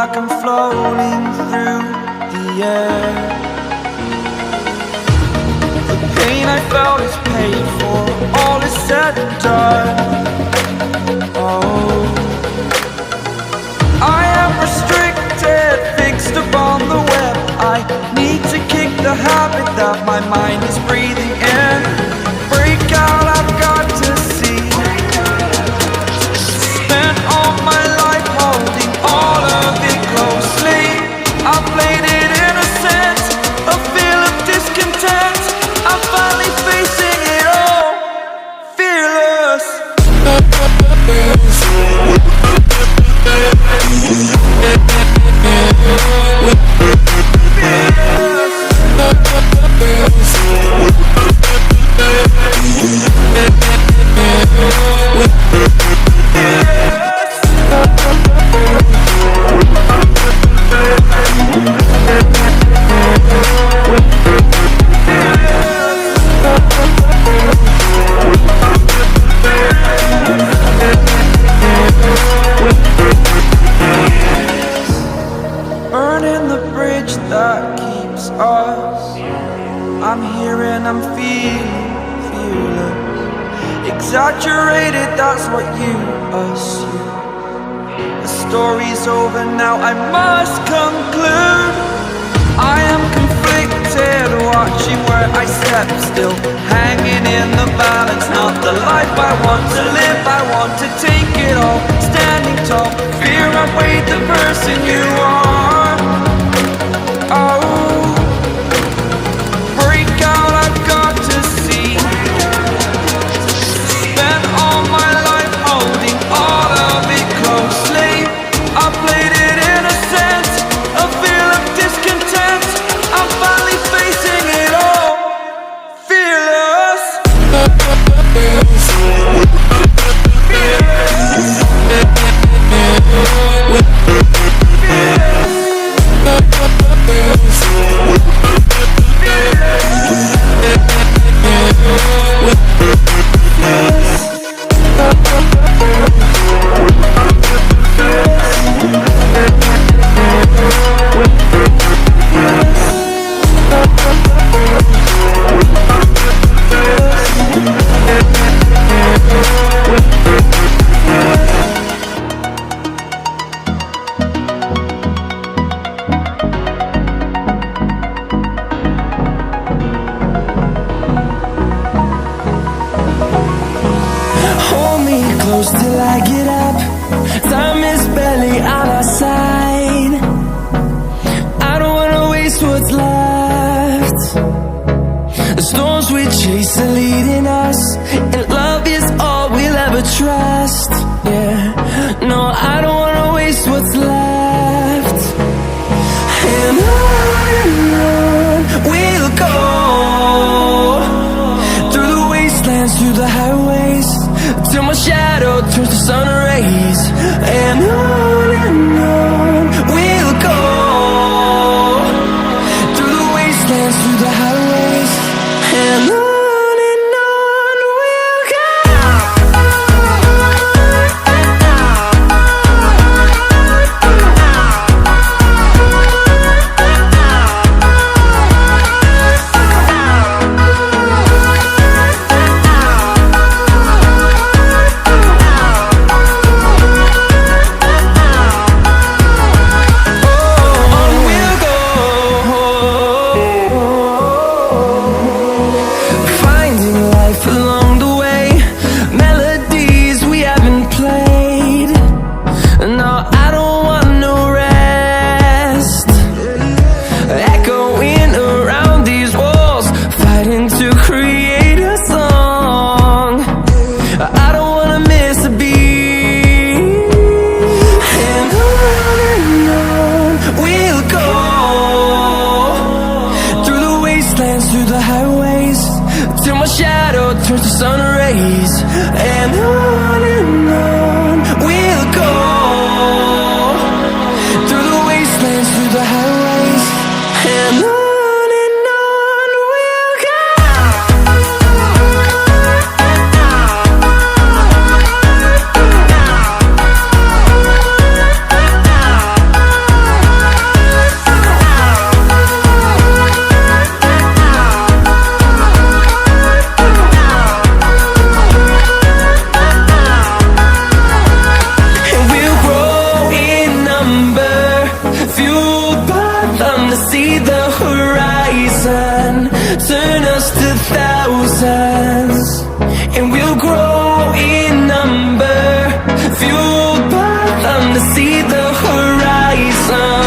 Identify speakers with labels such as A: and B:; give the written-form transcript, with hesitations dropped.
A: like I'm floating through the air. The pain I felt is paid for, all is said and done. Oh, I am restricted, fixed upon the web. I need to kick the habit that my mind is breathing in. Break out, I've got to see. Spent all my life holding all of it closely. I played it innocent, a feel of discontent. I'm finally facing it all, fearless. Burning the bridge that keeps us. I'm here and I'm feeling fearless. Exaggerated, that's what you assume. The story's over now, I must conclude. I am conflicted, watching where I step still, hanging in the balance. Not the life I want to live, I want to take it all. Standing tall, fear outweighed the person you are. Oh, break out, I've got to see. Spent all my life holding all of it closely. I played it innocent, a feel of discontent. I'm finally facing it all, fearless.
B: Till I get up, time is barely on our side. I don't wanna waste what's left. The storms we chase are leading us, and love is all we'll ever trust. Yeah, no, I don't wanna waste what's left. And on we'll go, through the wastelands, through the highways, till my shadow turns to sun rays. And on we'll go, through the wastelands, through the highways. And on we'll go. see the horizon, turn us to thousands, and we'll grow in number, fueled by them to see the horizon.